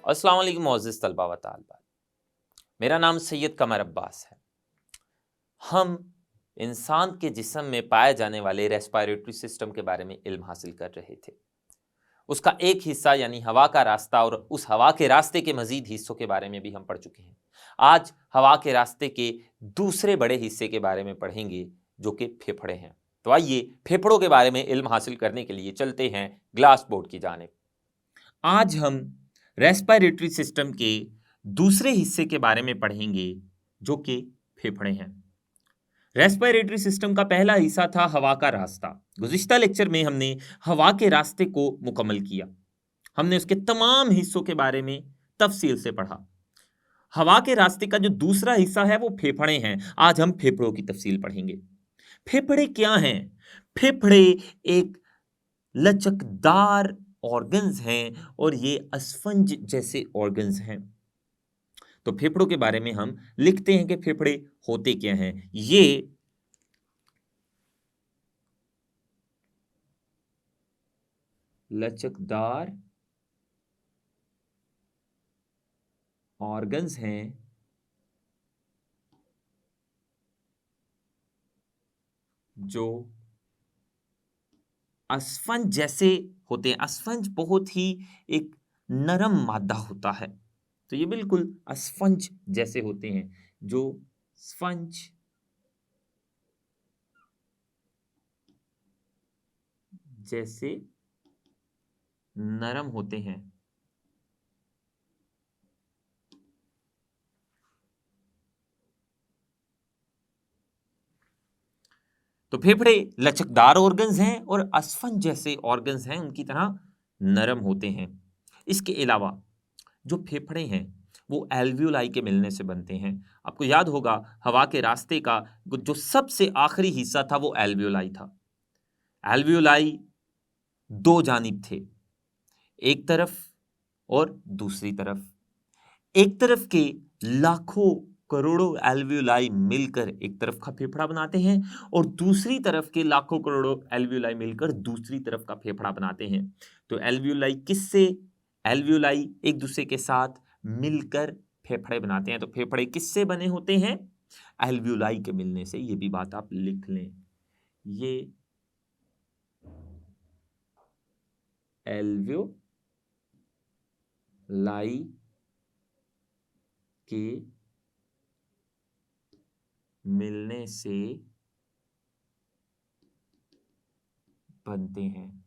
अस्सलाम वालेकुम मोअज़्ज़िज़ तलबा व तालिबात। मेरा नाम सैयद कमर अब्बास है। हम इंसान के जिस्म में पाए जाने वाले रेस्पिरेटरी सिस्टम के बारे में इल्म हासिल कर रहे थे। उसका एक हिस्सा यानी हवा का रास्ता और उस हवा के रास्ते के मज़ीद हिस्सों के बारे में भी हम पढ़ चुके हैं। आज हवा के रास्ते के दूसरे बड़े हिस्से के बारे में पढ़ेंगे जो कि फेफड़े हैं। तो आइए फेफड़ों के बारे में इल्म हासिल करने के लिए चलते हैं ग्लास बोर्ड की जानिब। आज हम रेस्पिरेटरी सिस्टम के दूसरे हिस्से के बारे में पढ़ेंगे जो कि फेफड़े हैं। रेस्पिरेटरी सिस्टम का पहला हिस्सा था हवा का रास्ता। गुज़िश्ता लेक्चर में हमने हवा के रास्ते को मुकम्मल किया। हमने उसके तमाम हिस्सों के बारे में तफसील से पढ़ा। हवा के रास्ते का जो दूसरा हिस्सा है वो फेफड़े हैं। आज हम फेफड़ों की तफसील पढ़ेंगे। फेफड़े क्या हैं? फेफड़े एक लचकदार ऑर्गन्स हैं और ये स्पंज जैसे ऑर्गन्स हैं। तो फेफड़ों के बारे में हम लिखते हैं कि फेफड़े होते क्या हैं। ये लचकदार ऑर्गन्स हैं जो स्पंज जैसे होते हैं। स्पंज बहुत ही एक नरम मादा होता है, तो ये बिल्कुल स्पंज जैसे होते हैं। जो स्पंज जैसे नरम होते हैं। तो फेफड़े लचकदार ऑर्गन्स हैं और स्पंज जैसे ऑर्गन्स हैं, उनकी तरह नरम होते हैं। इसके अलावा जो फेफड़े हैं वो एल्वियोलाई के मिलने से बनते हैं। आपको याद होगा हवा के रास्ते का जो सबसे आखिरी हिस्सा था वो एल्वियोलाई था। एल्वियोलाई दो जानिब थे, एक तरफ और दूसरी तरफ। एक तरफ के लाखों करोड़ों एल्वियोलाई मिलकर एक तरफ का फेफड़ा बनाते हैं और दूसरी तरफ के लाखों करोड़ों एल्वियोलाई मिलकर दूसरी तरफ का फेफड़ा बनाते हैं। तो एल्वियोलाई एक दूसरे के साथ मिलकर फेफड़े बनाते हैं। तो फेफड़े किससे बने होते हैं? एल्वियोलाई के मिलने से। ये भी बात आप लिख लें। ये एल्वियोलाई के मिलने से बनते हैं।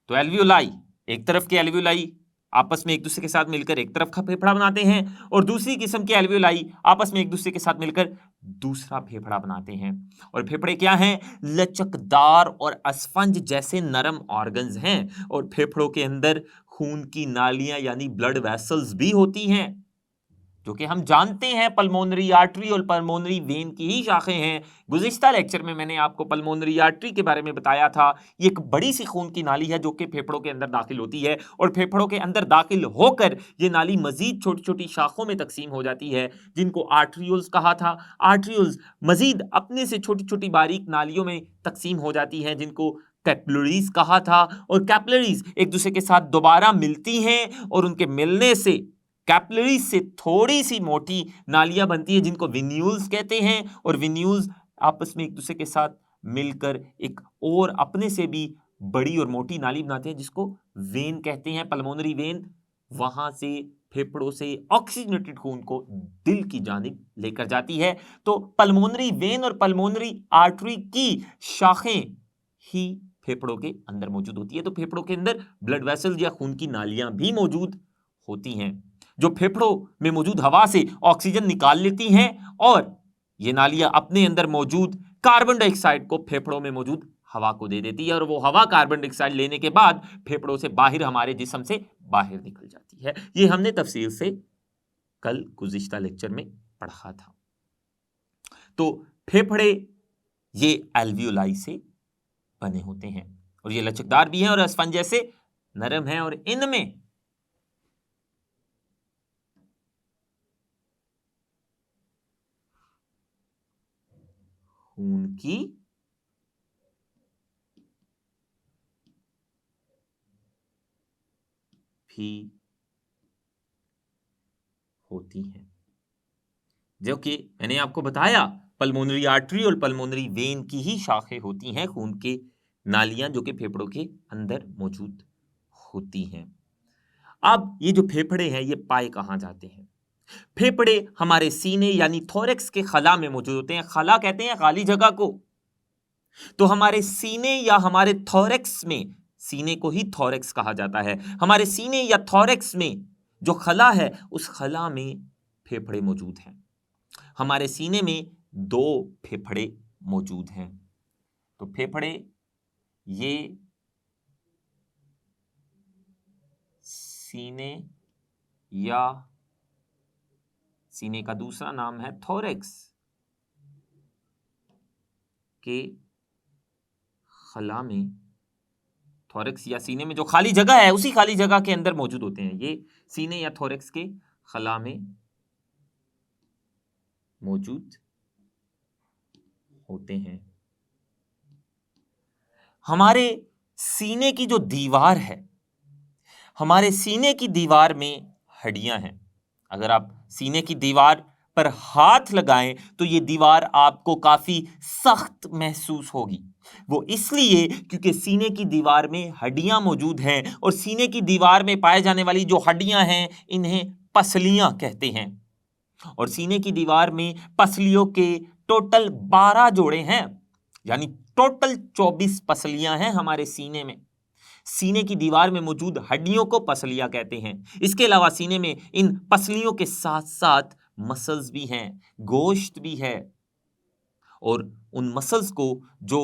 तो एल्वियोलाई, एक तरफ के एल्वियोलाई आपस में एक दूसरे के साथ मिलकर एक तरफ का फेफड़ा बनाते हैं और दूसरी किस्म के एल्वियोलाई आपस में एक दूसरे के साथ मिलकर दूसरा फेफड़ा बनाते हैं। और फेफड़े क्या हैं? लचकदार और स्पंज जैसे नरम ऑर्गन्स हैं। और फेफड़ों के अंदर खून की नालियां यानी ब्लड वेसल्स भी होती हैं, जो कि हम जानते हैं पल्मोनरी आर्टरी और पल्मोनरी वेन की ही शाखें हैं। गुज़िश्ता लेक्चर में मैंने आपको पल्मोनरी आर्टरी के बारे में बताया था। ये एक बड़ी सी खून की नाली है जो कि फेफड़ों के अंदर दाखिल होती है और फेफड़ों के अंदर दाखिल होकर ये नाली मजीद छोटी छोटी शाखों में तकसीम हो जाती है, जिनको आर्ट्रियोल्स कहा था। आर्ट्रियोल्स मजीद अपने से छोटी छोटी बारीक नालियों में तकसीम हो जाती हैं, जिनको कैपिलरीज कहा था। और कैपिलरीज एक दूसरे के साथ दोबारा मिलती हैं और उनके मिलने से कैपिलरीज से थोड़ी सी मोटी नालियां बनती है, जिनको विन्यूल्स कहते हैं। और विन्यूल्स आपस में एक दूसरे के साथ मिलकर एक और अपने से भी बड़ी और मोटी नाली बनाते हैं, जिसको वेन कहते हैं, पल्मोनरी वेन। वहां से फेफड़ों से ऑक्सीजनेटेड खून को दिल की जानिब लेकर जाती है। तो पल्मोनरी वेन और पल्मोनरी आर्टरी की शाखें ही फेफड़ों के अंदर मौजूद होती है। तो फेफड़ों के अंदर ब्लड वेसल्स या खून की नालियां भी मौजूद होती हैं, जो फेफड़ों में मौजूद हवा से ऑक्सीजन निकाल लेती हैं और ये नालियां अपने अंदर मौजूद कार्बन डाइऑक्साइड को फेफड़ों में मौजूद हवा को दे देती है और वो हवा कार्बन डाइऑक्साइड लेने के बाद फेफड़ों से बाहर हमारे जिस्म से बाहर निकल जाती है। ये हमने तफसील से कल गुज़िश्ता लेक्चर में पढ़ा था। तो फेफड़े ये एल्वियोलाई से बने होते हैं और ये लचकदार भी हैं और स्पंज जैसे नरम हैं और इनमें खून की भी होती हैं, जो कि मैंने आपको बताया पल्मोनरी आर्टरी और पल्मोनरी वेन की ही शाखें होती हैं, खून के नालियां जो कि फेफड़ों के अंदर मौजूद होती हैं। अब ये जो फेफड़े हैं ये पाए कहाँ जाते हैं? फेफड़े हमारे सीने यानी थोरैक्स के खला में मौजूद होते हैं। खला कहते हैं खाली जगह को। तो हमारे सीने या हमारे थोरैक्स में, सीने को ही थोरैक्स कहा जाता है, हमारे सीने या थोरैक्स में जो खला है उस खला में फेफड़े मौजूद हैं। हमारे सीने में 2 फेफड़े मौजूद हैं। तो फेफड़े ये सीने या सीने का दूसरा नाम है थोरैक्स के खला में, थोरैक्स या सीने में जो खाली जगह है उसी खाली जगह के अंदर मौजूद होते हैं। ये सीने या थोरैक्स के खला में मौजूद होते हैं। हमारे सीने की जो दीवार है, हमारे सीने की दीवार में हड्डियां हैं। अगर आप सीने की दीवार पर हाथ लगाएं तो ये दीवार आपको काफी सख्त महसूस होगी। वो इसलिए क्योंकि सीने की दीवार में हड्डियां मौजूद हैं, और सीने की दीवार में पाए जाने वाली जो हड्डियां हैं इन्हें पसलियां कहते हैं। और सीने की दीवार में पसलियों के टोटल 12 जोड़े हैं, यानी टोटल 24 पसलियां हैं हमारे सीने में। सीने की दीवार में मौजूद हड्डियों को पसलियां कहते हैं। इसके अलावा सीने में इन पसलियों के साथ साथ मसल्स भी हैं, गोश्त भी है, और उन मसल्स को जो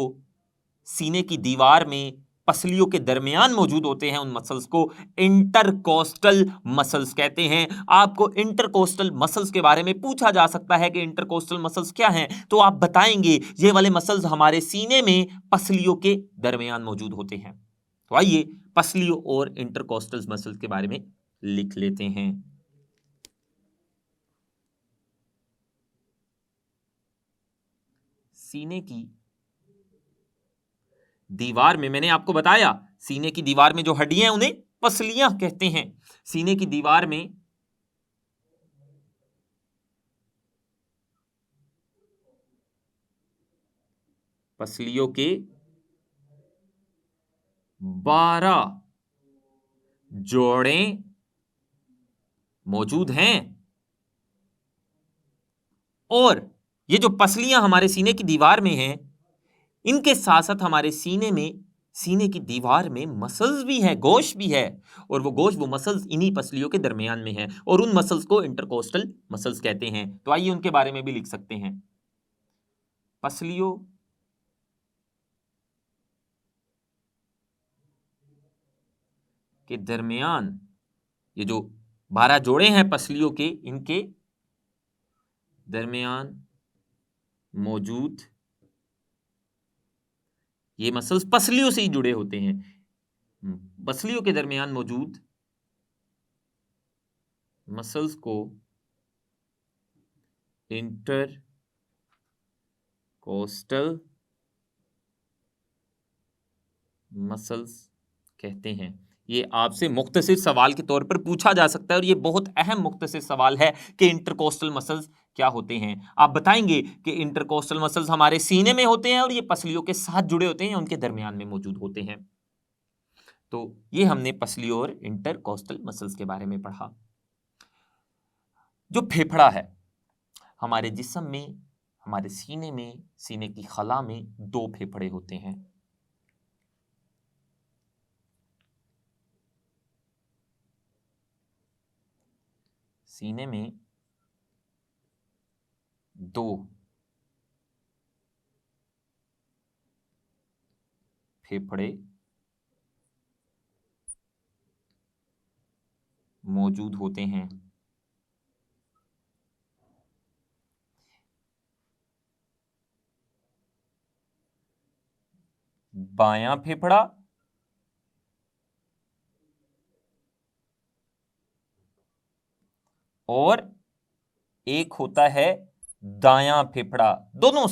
सीने की दीवार में पसलियों के दरमियान मौजूद होते हैं उन मसल्स को इंटरकोस्टल मसल्स कहते हैं। आपको इंटरकोस्टल मसल्स के बारे में पूछा जा सकता है कि इंटरकोस्टल मसल्स क्या हैं, तो आप बताएंगे ये वाले मसल्स हमारे सीने में पसलियों के दरमियान मौजूद होते हैं। तो आइए पसलियों और इंटरकोस्टल मसल्स के बारे में लिख लेते हैं। सीने की दीवार में मैंने आपको बताया, सीने की दीवार में जो हड्डियां हैं उन्हें पसलियां कहते हैं। सीने की दीवार में पसलियों के 12 जोड़े मौजूद हैं, और ये जो पसलियां हमारे सीने की दीवार में हैं इनके साथ साथ हमारे सीने में, सीने की दीवार में मसल्स भी है, गोश्त भी है, और वो गोश्त, वो मसल्स इन्हीं पसलियों के दरमियान में है, और उन मसल्स को इंटरकोस्टल मसल्स कहते हैं। तो आइए उनके बारे में भी लिख सकते हैं। पसलियों के दरमियान ये जो 12 जोड़े हैं पसलियों के, इनके दरमियान मौजूद ये मसल्स पसलियों से ही जुड़े होते हैं। पसलियों के दरमियान मौजूद मसल्स को इंटरकोस्टल मसल्स कहते हैं। ये आपसे मुख्तसर सवाल के तौर पर पूछा जा सकता है, और ये बहुत अहम मुख्तसर सवाल है कि इंटरकोस्टल मसल्स क्या होते हैं। आप बताएंगे कि इंटरकोस्टल मसल्स हमारे सीने में होते हैं और ये पसलियों के साथ जुड़े होते हैं, उनके दरमियान में मौजूद होते हैं। तो ये हमने पसलियों और इंटरकोस्टल मसल्स के बारे में पढ़ा। जो फेफड़ा है हमारे जिस्म में, हमारे सीने में, सीने की खला में 2 फेफड़े होते हैं। सीने में 2 फेफड़े मौजूद होते हैं। बायां फेफड़ा और एक होता है दायां फेफड़ा, दोनों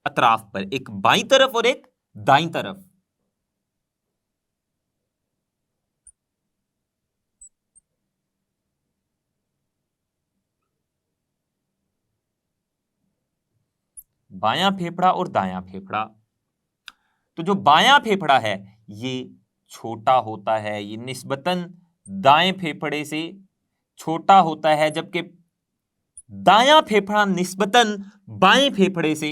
अतराफ पर, एक बाईं तरफ और एक दाईं तरफ। बायां फेफड़ा और दायां फेफड़ा। तो जो बायां फेफड़ा है ये छोटा होता है, ये निस्बतन दाएं फेफड़े से छोटा होता है, जबकि दायां फेफड़ा निस्बतन बाएं फेफड़े से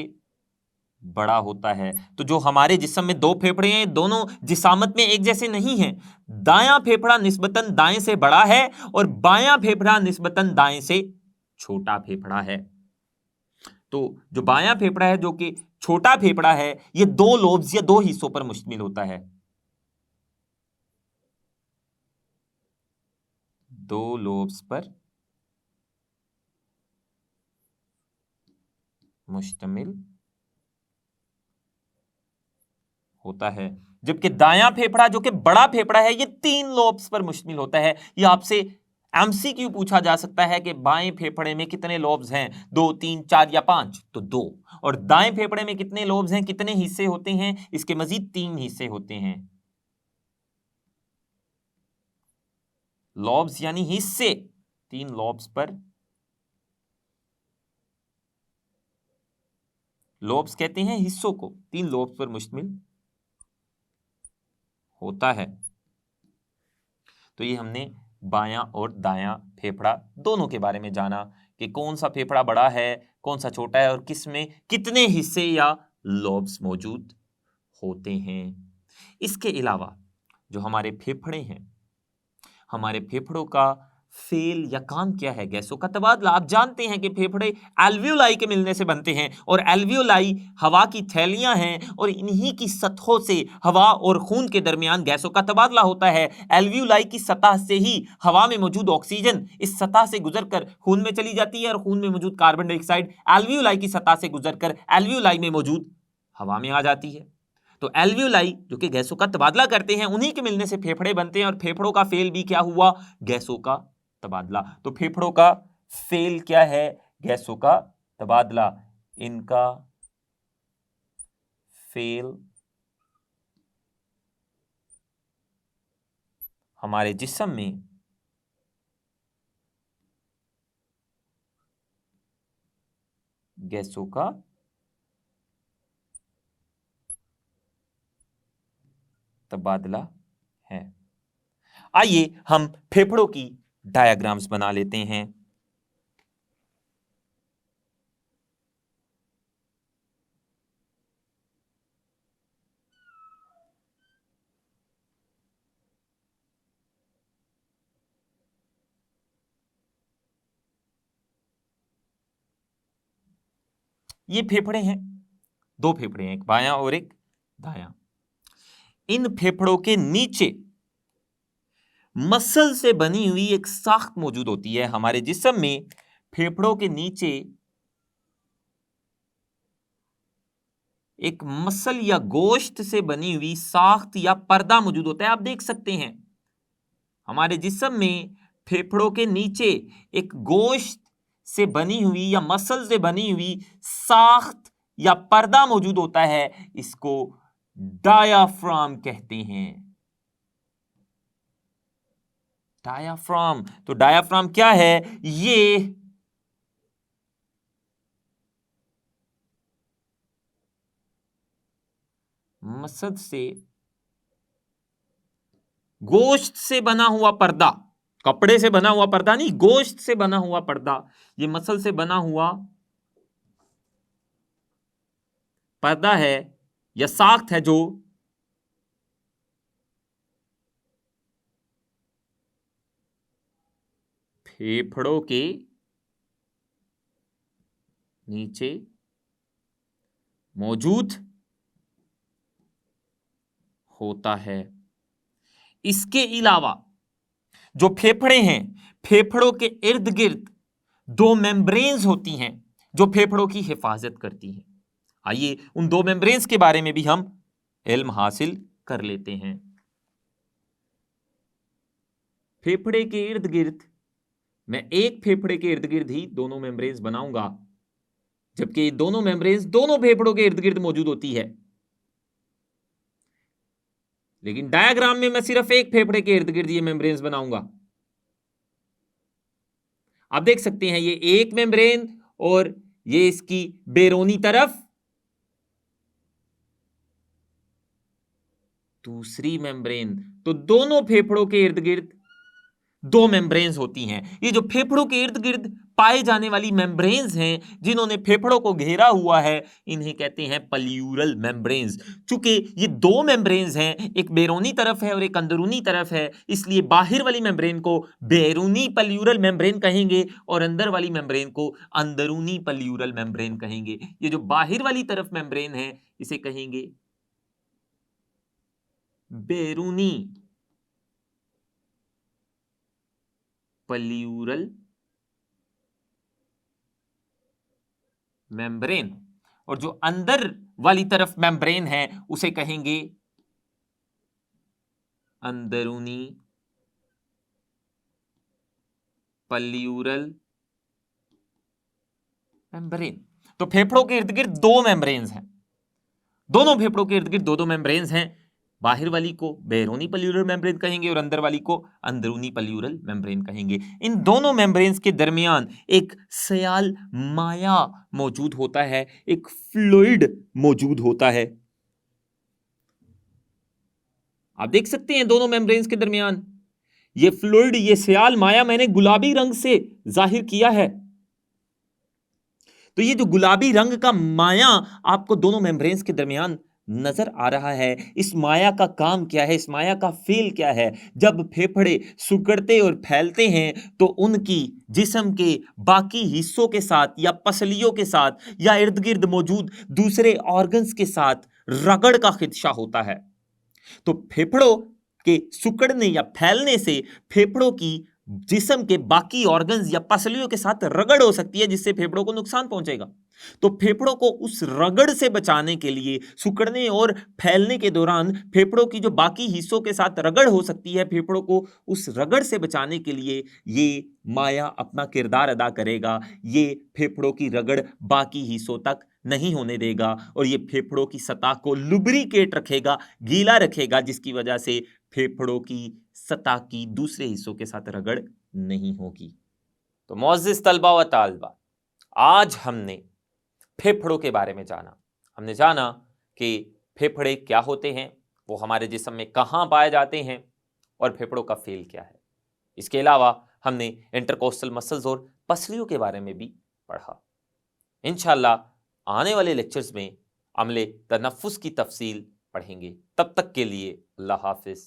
बड़ा होता है। तो जो हमारे जिस्म में दो फेफड़े हैं, दोनों जिसामत में एक जैसे नहीं हैं। दायां फेफड़ा निस्बतन दाएं से बड़ा है और बायां फेफड़ा निस्बतन दाएं से छोटा फेफड़ा है। तो जो बायां फेफड़ा है, जो कि छोटा फेफड़ा है, ये दो लोब्स या दो हिस्सों पर मुश्तमिल होता है, दो लोब्स पर मुश्तमिल होता है। जबकि दायां फेफड़ा जो कि बड़ा फेफड़ा है, ये तीन लोब्स पर मुश्तमिल होता है। ये आपसे एमसीक्यू पूछा जा सकता है कि बाएं फेफड़े में कितने लोब्स हैं, 2, 3, 4 या 5? तो 2। और दाएं फेफड़े में कितने लोब्स हैं, कितने हिस्से होते हैं? इसके मजीद 3 हिस्से होते हैं। लॉब्स यानी हिस्से, 3 लॉब्स पर, लॉब्स कहते हैं हिस्सों को, 3 लॉब्स पर मुश्तमिल होता है। तो ये हमने बायां और दायां फेफड़ा दोनों के बारे में जाना कि कौन सा फेफड़ा बड़ा है, कौन सा छोटा है और किस में कितने हिस्से या लॉब्स मौजूद होते हैं। इसके अलावा जो हमारे फेफड़े हैं, हमारे फेफड़ों का फेल या काम क्या है? गैसों का तबादला। आप जानते हैं कि फेफड़े एल्वियोलाई के मिलने से बनते हैं और एल्वियोलाई हवा की थैलियां हैं और इन्हीं की सतहों से हवा और खून के दरमियान गैसों का तबादला होता है। एल्वियोलाई की सतह से ही हवा में मौजूद ऑक्सीजन इस सतह से गुजरकर खून में चली जाती है और खून में मौजूद कार्बन डाइऑक्साइड एल्वियोलाई की सतह से गुजरकर एल्वियोलाई में मौजूद हवा में आ जाती है। तो एल्वियोलाई जो कि गैसों का तबादला करते हैं, उन्हीं के मिलने से फेफड़े बनते हैं और फेफड़ों का फेल भी क्या हुआ? गैसों का तबादला। तो फेफड़ों का फेल क्या है? गैसों का तबादला। इनका फेल हमारे जिस्म में गैसों का तबादला है। आइए हम फेफड़ों की डायग्राम्स बना लेते हैं। ये फेफड़े हैं, दो फेफड़े हैं, एक बायां और एक दायां। इन फेफड़ों के नीचे मसल से बनी हुई एक साख्त मौजूद होती है। हमारे जिस्म में फेफड़ों के नीचे एक मसल या गोश्त से बनी हुई साख्त या पर्दा मौजूद होता है। आप देख सकते हैं हमारे जिस्म में फेफड़ों के नीचे एक गोश्त से बनी हुई या मसल से बनी हुई साख्त या पर्दा मौजूद होता है। इसको डायाफ्राम कहते हैं। डायाफ्राम। तो डायाफ्राम क्या है? ये मसल से गोश्त से बना हुआ पर्दा, कपड़े से बना हुआ पर्दा नहीं, गोश्त से बना हुआ पर्दा। ये मसल से बना हुआ पर्दा है या साख्त है जो फेफड़ों के नीचे मौजूद होता है। इसके अलावा जो फेफड़े हैं, फेफड़ों के इर्द गिर्द 2 मेम्ब्रेन्स होती हैं जो फेफड़ों की हिफाजत करती हैं। आइए उन 2 मेम्ब्रेन्स के बारे में भी हम इल्म हासिल कर लेते हैं। फेफड़े के इर्द गिर्द, मैं एक फेफड़े के इर्द गिर्द ही दोनों मेम्ब्रेन्स बनाऊंगा, जबकि दोनों मेम्ब्रेन्स दोनों फेफड़ों के इर्द गिर्द मौजूद होती है। लेकिन डायग्राम में मैं सिर्फ एक फेफड़े के इर्द गिर्द ये मेम्ब्रेन्स बनाऊंगा। आप देख सकते हैं ये एक मेम्ब्रेन और ये इसकी बैरूनी तरफ दूसरी मेम्ब्रेन। तो दोनों फेफड़ों के इर्द गिर्द दो मेम्ब्रेन्स होती हैं। ये जो फेफड़ों के इर्द गिर्द पाए जाने वाली मेम्ब्रेन्स हैं, जिन्होंने फेफड़ों को घेरा हुआ है, इन्हें कहते हैं पल्यूरल मेम्ब्रेन्स। चूंकि ये दो मेम्ब्रेन्स हैं, एक बैरूनी तरफ है और एक अंदरूनी तरफ है, इसलिए बाहर वाली मेम्ब्रेन को बैरूनी पल्यूरल मेम्ब्रेन कहेंगे और अंदर वाली मेम्ब्रेन को अंदरूनी पल्यूरल मेम्ब्रेन कहेंगे। ये जो बाहर वाली तरफ मेम्ब्रेन है, इसे कहेंगे बैरूनी पल्यूरल मेम्ब्रेन, और जो अंदर वाली तरफ मेम्ब्रेन है उसे कहेंगे अंदरूनी पल्यूरल मेम्ब्रेन। तो फेफड़ों के इर्द गिर्द दो मेम्ब्रेन्स हैं, दोनों फेफड़ों के इर्द गिर्द दो दो मेम्ब्रेन्स हैं। बाहर वाली को बैरूनी पल्यूरल मेम्ब्रेन कहेंगे और अंदर वाली को अंदरूनी पल्यूरल मेम्ब्रेन कहेंगे। इन दोनों मेम्ब्रेन्स के दरमियान एक सयाल माया मौजूद होता है, एक फ्लूइड मौजूद होता है। आप देख सकते हैं दोनों मेम्ब्रेन्स के दरमियान ये फ्लूइड, ये सयाल माया मैंने गुलाबी रंग से जाहिर किया है। तो ये जो गुलाबी रंग का माया आपको दोनों मेम्ब्रेन्स के दरमियान नजर आ रहा है, इस माया का काम क्या है, इस माया का फेल क्या है? जब फेफड़े सिकुड़ते और फैलते हैं तो उनकी जिस्म के बाकी हिस्सों के साथ या पसलियों के साथ या इर्द गिर्द मौजूद दूसरे ऑर्गन्स के साथ रगड़ का खदशा होता है। तो फेफड़ों के सिकुड़ने या फैलने से फेफड़ों की जिस्म के बाकी ऑर्गन्स या पसलियों के साथ रगड़ हो सकती है, जिससे फेफड़ों को नुकसान पहुंचेगा। तो फेफड़ों को उस रगड़ से बचाने के लिए, सिकुड़ने और फैलने के दौरान फेफड़ों की जो बाकी हिस्सों के साथ रगड़ हो सकती है, फेफड़ों को उस रगड़ से बचाने के लिए ये माया अपना किरदार अदा करेगा। ये फेफड़ों की रगड़ बाकी हिस्सों तक नहीं होने देगा और ये फेफड़ों की सतह को लुब्रिकेट रखेगा, गीला रखेगा, जिसकी वजह से फेफड़ों की सतह की दूसरे हिस्सों के साथ रगड़ नहीं होगी। तो मोअज़्ज़िज़ तलबा व तालिबात, आज हमने फेफड़ों के बारे में जाना। हमने जाना कि फेफड़े क्या होते हैं, वो हमारे जिस्म में कहाँ पाए जाते हैं और फेफड़ों का फेल क्या है। इसके अलावा हमने इंटरकोस्टल मसल्स और पसलियों के बारे में भी पढ़ा। इंशाअल्लाह आने वाले लेक्चर्स में अमले तनफ्फुस की तफसील पढ़ेंगे। तब तक के लिए अल्लाह हाफिज़।